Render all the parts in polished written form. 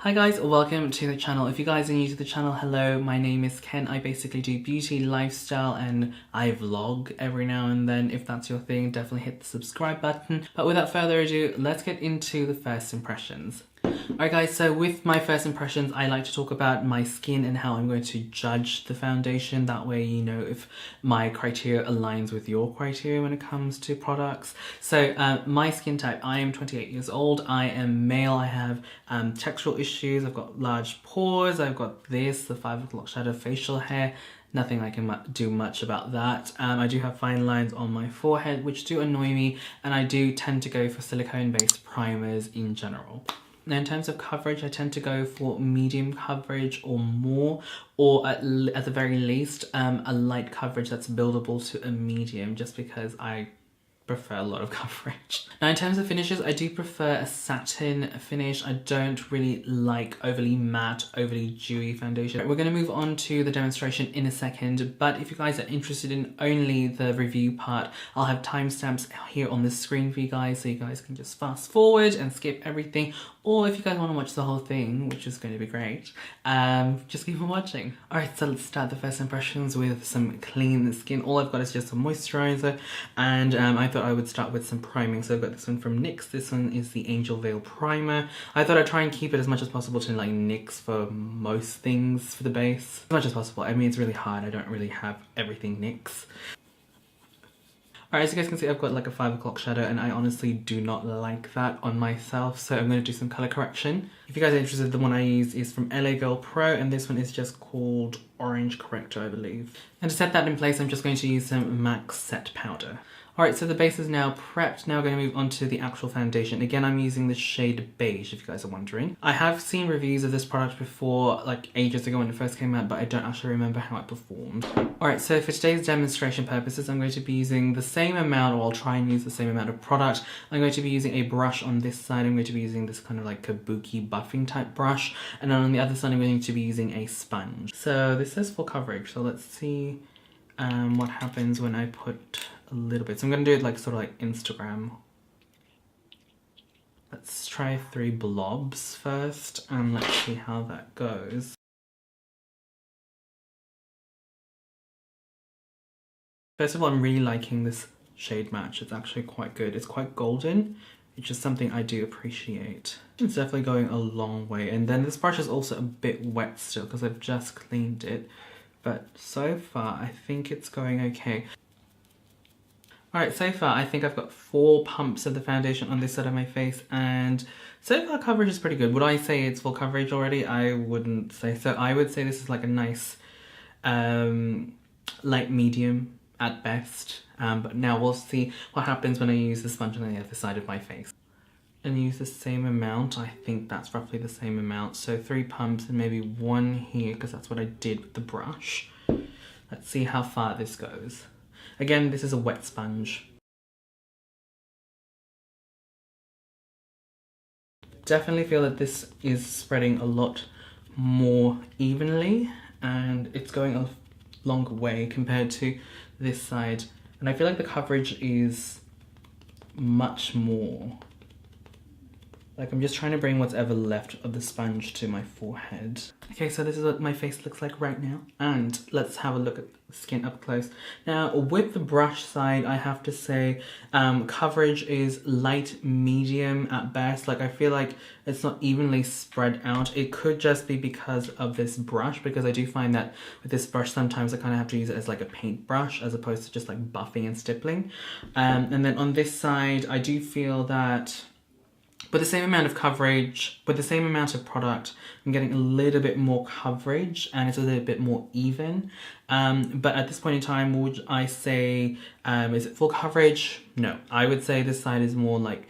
Hi guys, welcome to the channel. If you guys are new to the channel, hello, my name is Ken. I basically do beauty, lifestyle, and I vlog every now and then. If that's your thing, definitely hit the subscribe button. But without further ado, let's get into the first impressions. Alright guys, so with my first impressions, I like to talk about my skin and how I'm going to judge the foundation. That way you know if my criteria aligns with your criteria when it comes to products. So my skin type, I am 28 years old, I am male, I have textural issues, I've got large pores, I've got the 5 o'clock shadow facial hair. Nothing I can do much about that. I do have fine lines on my forehead which do annoy me, and I do tend to go for silicone based primers in general. Now in terms of coverage, I tend to go for medium coverage or more, or at the very least a light coverage that's buildable to a medium, just because I prefer a lot of coverage. Now in terms of finishes, I do prefer a satin finish. I don't really like overly matte, overly dewy foundation. We're going to move on to the demonstration in a second, but if you guys are interested in only the review part, I'll have timestamps here on the screen for you guys, so you guys can just fast forward and skip everything, or if you guys want to watch the whole thing, which is going to be great, just keep on watching. Alright, so let's start the first impressions with some clean skin. All I've got is just a moisturizer, and I thought I would start with some priming. So I've got this one from NYX. This one is the Angel Veil Primer. I thought I'd try and keep it as much as possible to like NYX for most things for the base. As much as possible. I mean, it's really hard. I don't really have everything NYX. Alright, as you guys can see, I've got like a 5 o'clock shadow, and I honestly do not like that on myself, so I'm going to do some colour correction. If you guys are interested, the one I use is from LA Girl Pro, and this one is just called Orange Corrector, I believe. And to set that in place, I'm just going to use some MAC Set Powder. Alright, so the base is now prepped. Now we're going to move on to the actual foundation. Again, I'm using the shade Beige, if you guys are wondering. I have seen reviews of this product before, like ages ago when it first came out, but I don't actually remember how it performed. Alright, so for today's demonstration purposes, I'm going to be using the same amount, or I'll try and use the same amount of product. I'm going to be using a brush on this side. I'm going to be using this kind of like kabuki buffing type brush. And then on the other side, I'm going to be using a sponge. So this says full coverage, so let's see what happens when I put a little bit. So I'm going to do it like sort of like Instagram. Let's try 3 blobs first, and let's see how that goes. First of all, I'm really liking this shade match. It's actually quite good. It's quite golden, which is something I do appreciate. It's definitely going a long way. And then this brush is also a bit wet still because I've just cleaned it. But so far, I think it's going okay. Alright, so far I think I've got 4 pumps of the foundation on this side of my face, and so far coverage is pretty good. Would I say it's full coverage already? I wouldn't say so. I would say this is like a nice light medium at best, but now we'll see what happens when I use the sponge on the other side of my face. And use the same amount. I think that's roughly the same amount. So 3 pumps and maybe 1 here, because that's what I did with the brush. Let's see how far this goes. Again, this is a wet sponge. Definitely feel that this is spreading a lot more evenly, and it's going a longer way compared to this side. And I feel like the coverage is much more. Like, I'm just trying to bring what's ever left of the sponge to my forehead. Okay, so this is what my face looks like right now. And let's have a look at the skin up close. Now, with the brush side, I have to say, coverage is light medium at best. Like, I feel like it's not evenly spread out. It could just be because of this brush, because I do find that with this brush, sometimes I kind of have to use it as like a paintbrush as opposed to just like buffing and stippling. And then on this side, I do feel that with the same amount of coverage, with the same amount of product, I'm getting a little bit more coverage and it's a little bit more even. But at this point in time, would I say, is it full coverage? No, I would say this side is more like,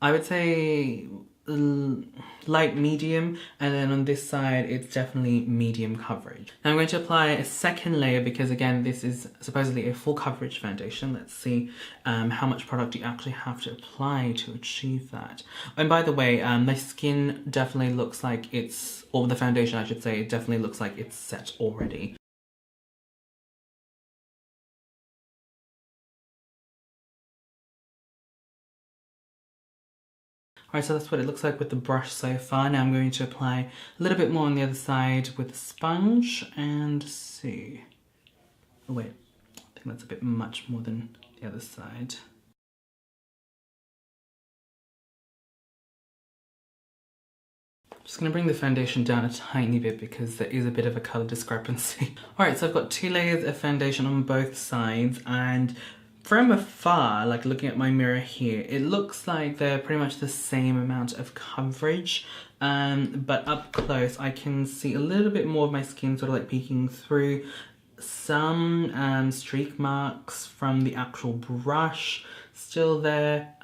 I would say light medium, and then on this side it's definitely medium coverage. Now I'm going to apply a second layer because again this is supposedly a full coverage foundation. Let's see how much product you actually have to apply to achieve that. And by the way, my skin definitely looks like it's, or the foundation I should say, it definitely looks like it's set already. Alright, so that's what it looks like with the brush so far. Now I'm going to apply a little bit more on the other side with the sponge and see. Oh wait, I think that's a bit much more than the other side. Just going to bring the foundation down a tiny bit because there is a bit of a colour discrepancy. Alright, so I've got 2 layers of foundation on both sides, and from afar, like looking at my mirror here, it looks like they're pretty much the same amount of coverage, but up close I can see a little bit more of my skin sort of like peeking through, some streak marks from the actual brush still there,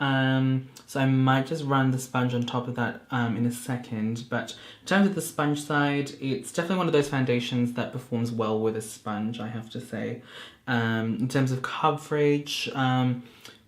so I might just run the sponge on top of that in a second. But in terms of the sponge side, it's definitely one of those foundations that performs well with a sponge, I have to say. In terms of coverage,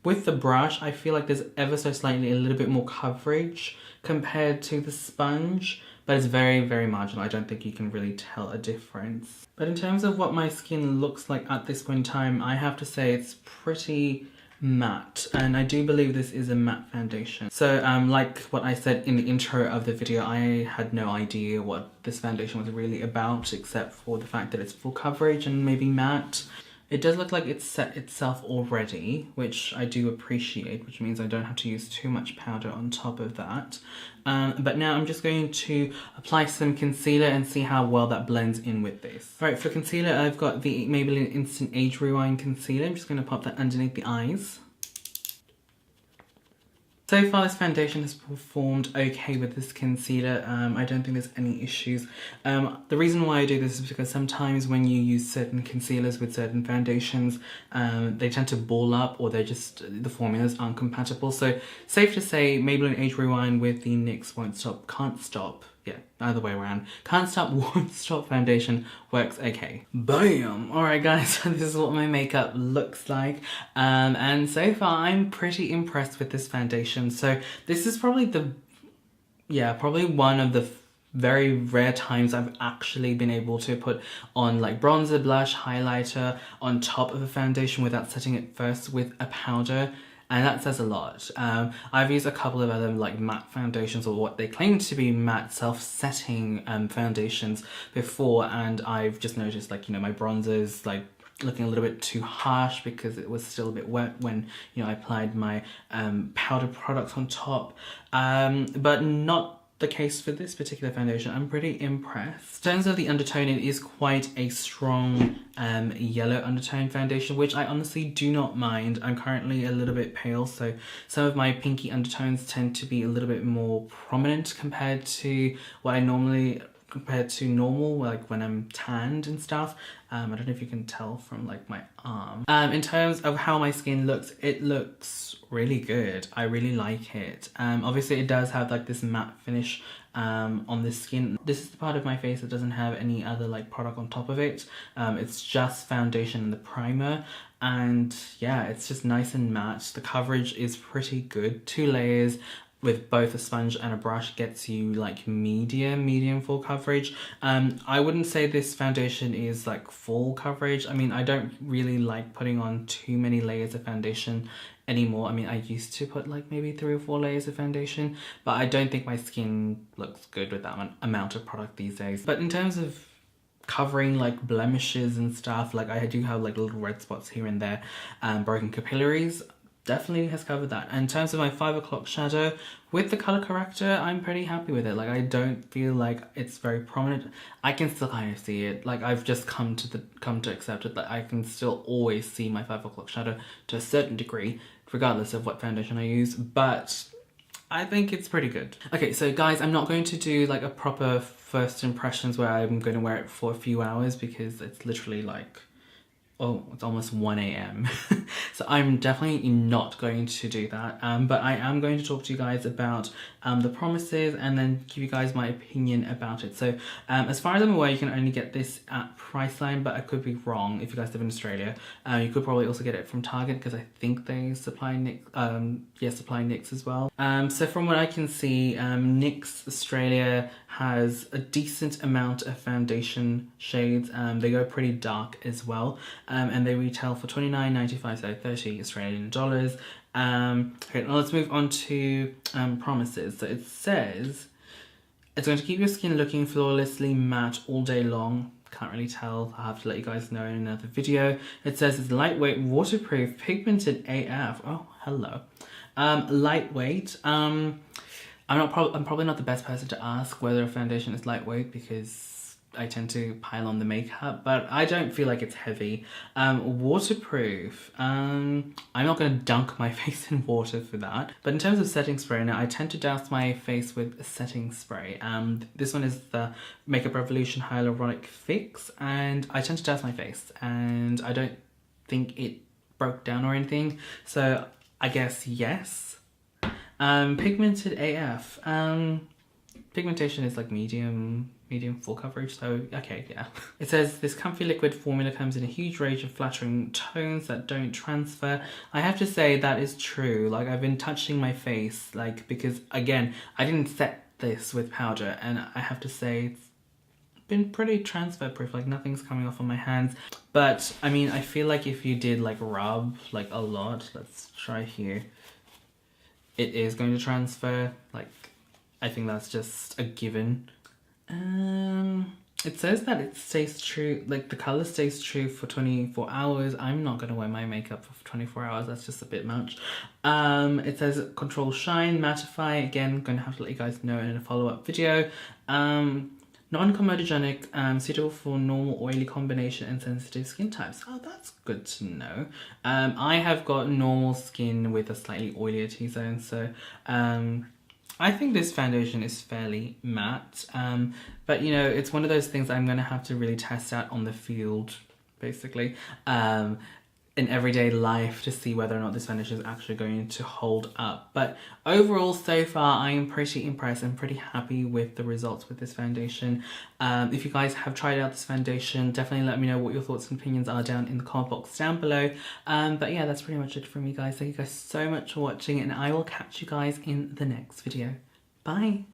with the brush, I feel like there's ever so slightly a little bit more coverage compared to the sponge, but it's very, very marginal. I don't think you can really tell a difference. But in terms of what my skin looks like at this point in time, I have to say it's pretty matte, and I do believe this is a matte foundation. So like what I said in the intro of the video, I had no idea what this foundation was really about, except for the fact that it's full coverage and maybe matte. It does look like it's set itself already, which I do appreciate, which means I don't have to use too much powder on top of that. But now I'm just going to apply some concealer and see how well that blends in with this. Alright, for concealer, I've got the Maybelline Instant Age Rewind Concealer. I'm just going to pop that underneath the eyes. So far this foundation has performed okay with this concealer. I don't think there's any issues. The reason why I do this is because sometimes when you use certain concealers with certain foundations, they tend to ball up, or they're just, the formulas aren't compatible. So safe to say Maybelline Age Rewind with the NYX Won't Stop, Can't Stop. Yeah, either way around. Can't Stop, Won't Stop foundation works okay. Bam! Alright guys, so this is what my makeup looks like. And so far I'm pretty impressed with this foundation. So this is probably probably one of the very rare times I've actually been able to put on like bronzer, blush, highlighter on top of a foundation without setting it first with a powder. And that says a lot. I've used a couple of other like matte foundations, or what they claim to be matte self-setting foundations before, and I've just noticed, like, you know, my bronzer's like looking a little bit too harsh because it was still a bit wet when, you know, I applied my powder product on top. But not the case for this particular foundation. I'm pretty impressed. In terms of the undertone, it is quite a strong yellow undertone foundation, which I honestly do not mind. I'm currently a little bit pale, so some of my pinky undertones tend to be a little bit more prominent compared to what I normally, compared to normal, like when I'm tanned and stuff. I don't know if you can tell from like my arm. In terms of how my skin looks, it looks really good. I really like it. Obviously it does have like this matte finish on the skin. This is the part of my face that doesn't have any other like product on top of it. It's just foundation and the primer. And yeah, it's just nice and matte. The coverage is pretty good. 2 layers with both a sponge and a brush gets you like medium full coverage. I wouldn't say this foundation is like full coverage. I mean, I don't really like putting on too many layers of foundation anymore. I mean, I used to put like maybe 3 or 4 layers of foundation, but I don't think my skin looks good with that amount of product these days. But in terms of covering like blemishes and stuff, like I do have like little red spots here and there, broken capillaries, definitely has covered that. And in terms of my 5 o'clock shadow, with the color corrector, I'm pretty happy with it. Like, I don't feel like it's very prominent. I can still kind of see it. Like, I've just come to accept it that I can still always see my 5 o'clock shadow to a certain degree, regardless of what foundation I use, but I think it's pretty good. Okay, so guys, I'm not going to do like a proper first impressions where I'm going to wear it for a few hours, because it's literally like, oh, it's almost 1 a.m. So I'm definitely not going to do that. But I am going to talk to you guys about the promises, and then give you guys my opinion about it. So as far as I'm aware, you can only get this at Priceline, but I could be wrong if you guys live in Australia. You could probably also get it from Target, because I think they supply NYX, supply NYX as well. So from what I can see, NYX Australia has a decent amount of foundation shades. They go pretty dark as well, and they retail for $29.95, so 30 Australian dollars. Okay, now let's move on to promises. So it says it's going to keep your skin looking flawlessly matte all day long. Can't really tell. I'll have to let you guys know in another video. It says it's lightweight, waterproof, pigmented AF. Oh, hello. Lightweight. I'm probably not the best person to ask whether a foundation is lightweight because I tend to pile on the makeup, but I don't feel like it's heavy. Waterproof. I'm not going to dunk my face in water for that. But in terms of setting spray, now I tend to douse my face with a setting spray. This one is the Makeup Revolution Hyaluronic Fix, and I tend to douse my face, and I don't think it broke down or anything. So I guess yes. Pigmented AF. Pigmentation is like medium full coverage, so okay, yeah. It says this comfy liquid formula comes in a huge range of flattering tones that don't transfer. I have to say that is true. Like, I've been touching my face, like, because again, I didn't set this with powder, and I have to say it's been pretty transfer proof. Like, nothing's coming off on my hands. But I mean, I feel like if you did like rub like a lot, let's try here, it is going to transfer. Like, I think that's just a given. It says that it stays true, like the color stays true for 24 hours. I'm not gonna wear my makeup for 24 hours, that's just a bit much. It says control shine, mattify. Again, gonna have to let you guys know in a follow-up video. Non-comedogenic, suitable for normal oily combination and sensitive skin types. Oh, that's good to know. I have got normal skin with a slightly oilier T-zone, so I think this foundation is fairly matte, but you know, it's one of those things I'm going to have to really test out on the field, basically, in everyday life to see whether or not this foundation is actually going to hold up. But overall, so far, I am pretty impressed and pretty happy with the results with this foundation. If you guys have tried out this foundation, definitely let me know what your thoughts and opinions are down in the comment box down below. But yeah, that's pretty much it from me, guys. Thank you guys so much for watching, and I will catch you guys in the next video. Bye!